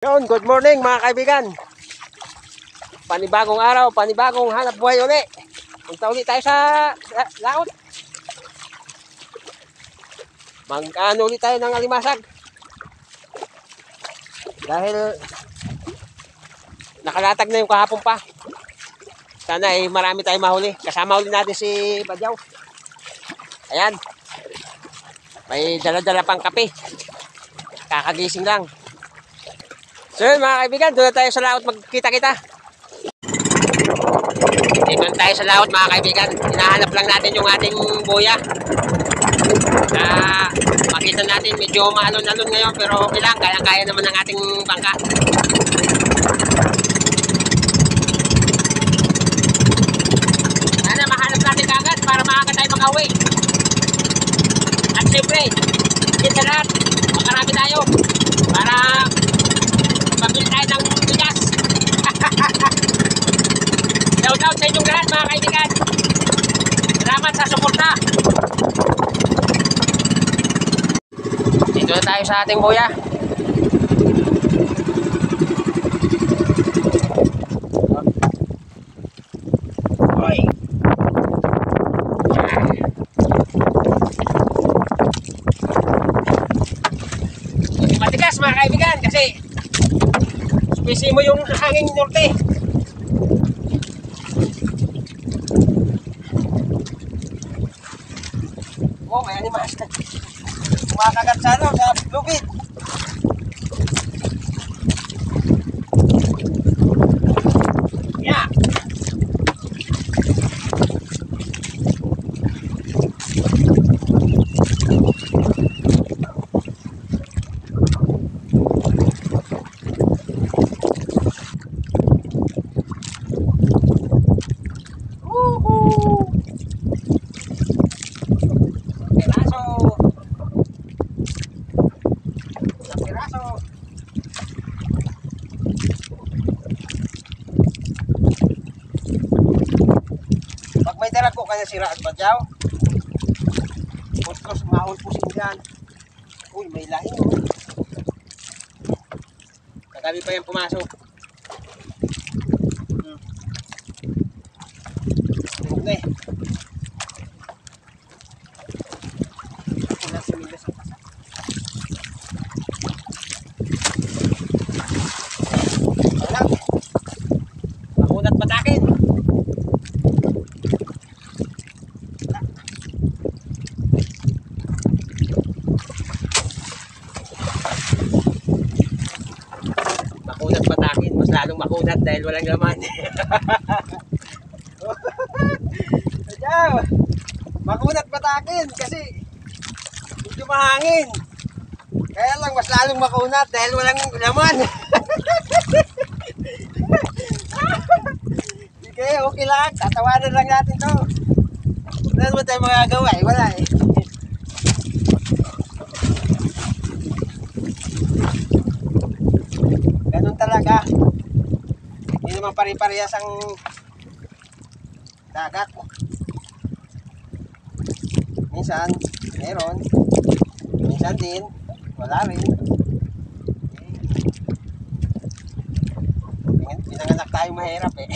Yun, good morning mga kaibigan. Panibagong araw, panibagong hanap buhay uli. Punta ulit tayo sa laot. Mag-ano ulit tayo ng alimasag. Dahil nakalatag na yung kahapon pa. Sana ay marami tayong mahuli. Kasama ulit natin si Badyaw. Ayan. May dala-dala pang kape. Kakagising lang. So yun mga kaibigan, doon na tayo sa laot magkita-kita. Dito na tayo sa laot mga kaibigan. Hinahanap lang natin yung ating buya. Na makita natin medyo maalon-alon ngayon pero okay lang, kaya-kaya naman ng ating bangka. Sana mahanap natin kagad para maaga tayo makauwi. At siyempre, higit sa lahat, makarami tayo para pabili tayo ng bigas. Shout out sa inyong lahat mga kaibigan. Salamat sa suporta. Dito na tayo sa ating buya. Oy. Matigas mga kaibigan kasi sumisi mo yung hanging norte. Oh, may animas. Kumakagat sa ano, sa lubid. Yeah. Pag may dala ko kaya sira at Badyaw. Putos, maulpusin dyan. Uy, may lahin oh. Kagabi pa yan pumasok. Okay. Wala si Mila sa pasak. Wala. Makunat patakin. Makunat patakin, mas lalong makunat dahil walang laman. Badyaw, makunat patakin kasi medyo mahangin. Kaya lang mas lalong makunat dahil walang laman. Sige, okay lang, tatawanan lang natin to. Wala naman tayo magagawa eh, wala eh. Ganun talaga. Hindi naman pare-parehas ang dagat. Minsan, meron. Minsan din, wala rin. Pinanganak tayo mahirap eh.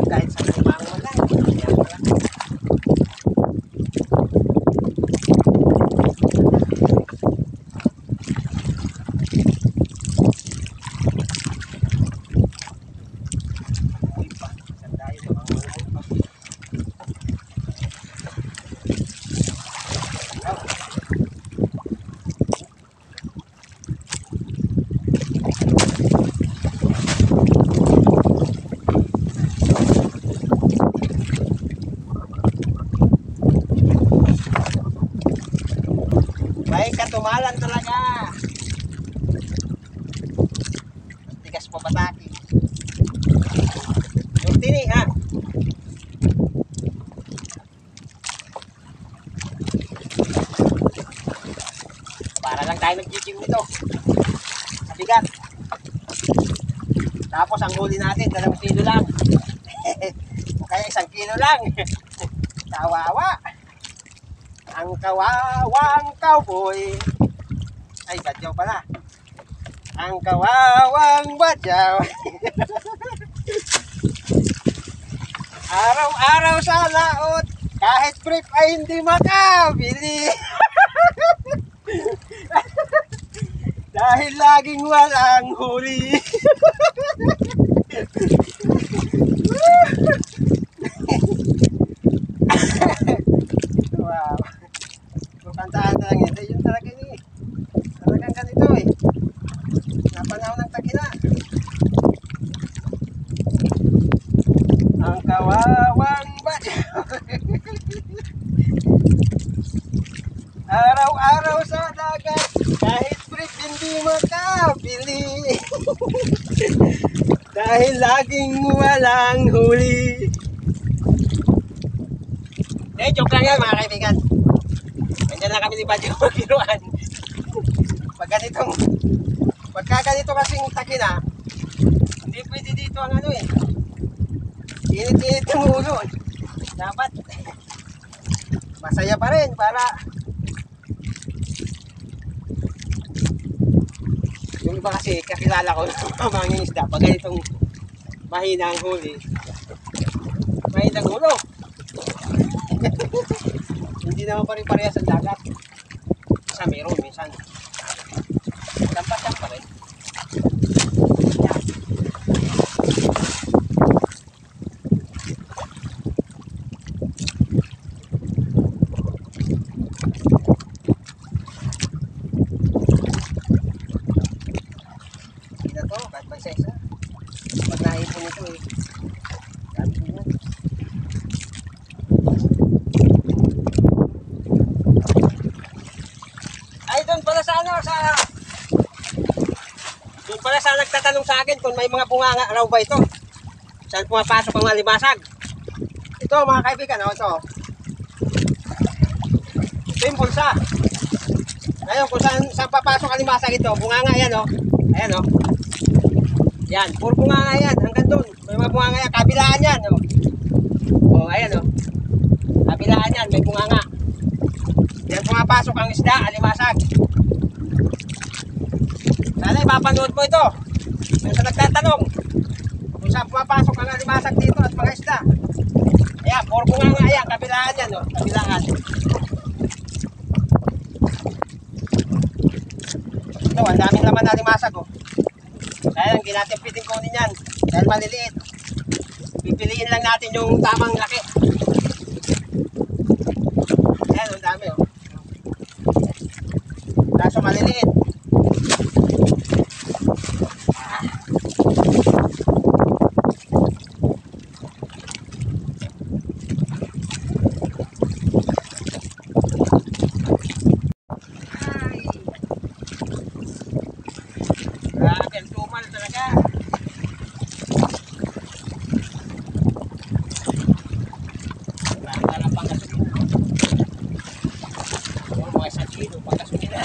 Kahit sa limang wala. May katumalan talaga. Tigas pa bataki. Yung tini ha. Para lang tayo nag-gym nito. Sa bigat. Tapos ang huli natin, 2 kilo lang. O kaya 1 kilo lang. Kawawa. Ang kawawang cowboy. Ay, badyaw pala. Ang kawawang badyaw. Araw-araw sa laot, kahit brief ay hindi makabili. Dahil laging walang huli. Wow. Kung kantaan na lang yun, yun talaga ni. Talagang ganito eh. Napanahon ng takina. Ang kawawang badyaw. Araw-araw sa dagat, kahit brief hindi makabili. Dahil laging walang huli. Joke lang yan mga kaibigan. Nandiyan lang kami ni Badyo magbiruan. Pagka ganito kasing takina, hindi pwede dito ang ano eh. Init-init yung ulo. Dapat masaya pa rin para yung iba kasi kakilala ko ng mga isda pag ganitong mahina ang huli, mahina ang ulo. Hindi naman pa rin parehas ang dagat. Isa meron, minsan lampas pa rin. Hindi na to, kahit may isa. Pag naipon ito eh, dami po yan. Ay, doon pala sa ano, doon pala sa nagtatanong sa akin kung may mga bunganga raw ba ito. Saan pumapasok ang mga limasag. Ito mga kaibigan, oh, ito. Ito yung bulsa. Ngayon, kung saan papasok ang limasag ito, bunganga yan, oh. Ayan, oh. Yan, puro bunganga yan, hanggang doon. May mga bunganga yan, kabilaan yan, oh. Oh, ayan, oh. Kabilaan yan, may bunganga. Yan pumapasok ang isda, alimasag. Sana ipapanood mo ito. Yan sa nagtatanong kung saan pumapasok ang alimasag dito at mga isda. Ayan, puro bunganga yan, kabilaan yan, oh. Kabilaan. Ito, ang daming laman na alimasag, oh. Kaya lang, natin pwedeng kunin yan. Dahil maliliit. Pipiliin lang natin yung tamang laki. Ayan, ang dami, oh. Kaso maliliit. Grabe, ang tumal talaga. Para pangkasunina. Mga 1 kilo pangkasunina.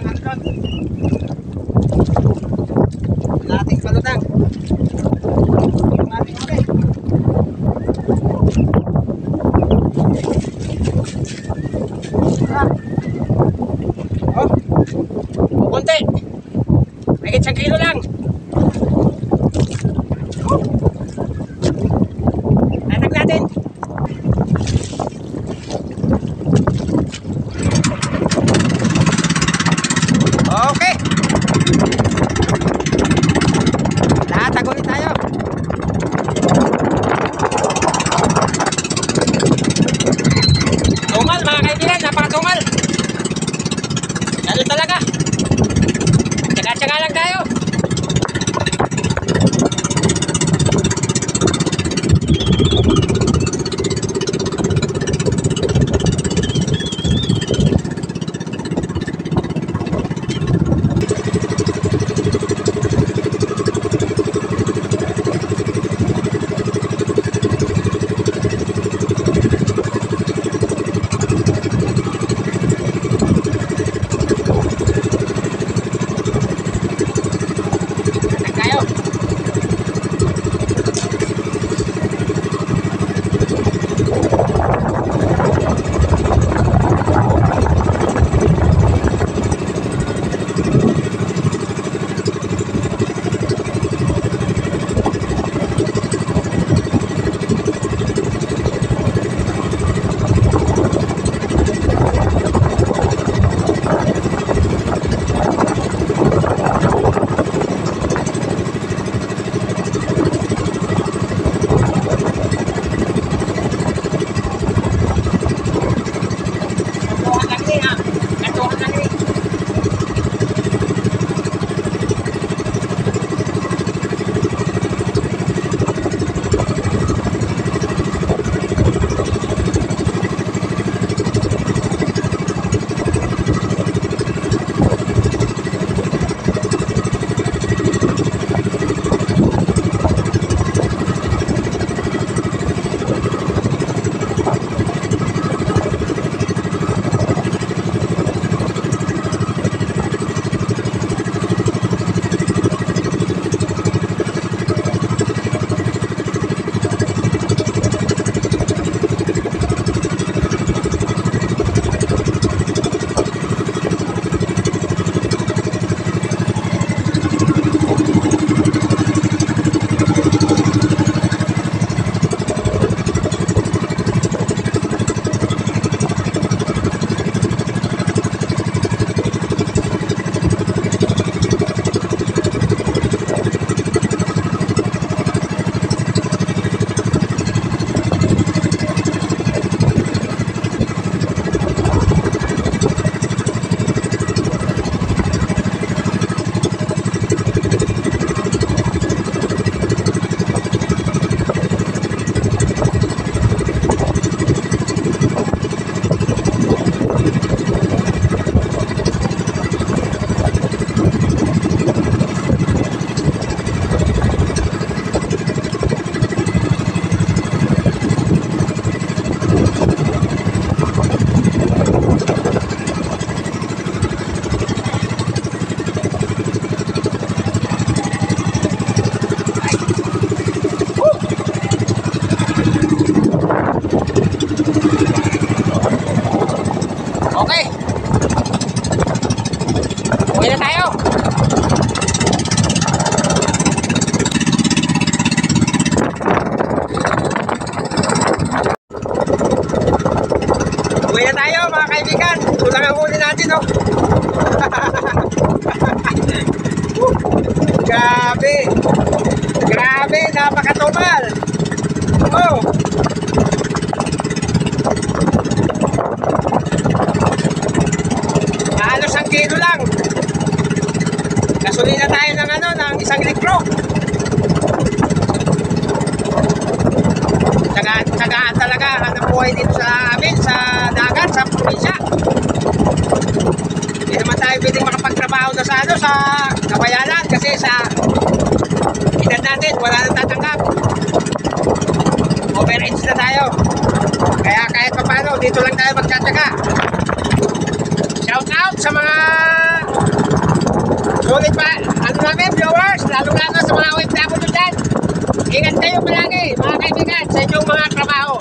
ng ano doon. Nating palutang. Yung ating huli. Oh, kunti. May 1 kilo lang. Tatag natin. Okay. Tatag ulit tayo. Tungal mga kaibigan, napakatungal. Ganun talaga. Tsaga-tsaga lang tayo. Grabe. Grabe, napakatumal. Oh. Halos 1 kilo lang. Gasolina tayo ng ano, ng 1 litro. Tsagaan talaga hanap buhay dito sa amin, sa dagat, sa probinsya. Hindi naman tayo pwedeng makapagtrabaho na sa ano, sa kabayanan kasi sa edad natin wala nang tatanggap. Overage na tayo. Kaya kahit pa paano, dito lang tayo magtsatsaga. Shout out sa mga Sulit pa, ano namin, viewers, lalo-lalo sa mga OFW dyan. Ingat kayo palagi, mga kaibigan, sa inyong mga trabaho.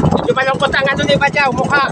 Medyo malungkot ang ano ni Badyaw, mukha.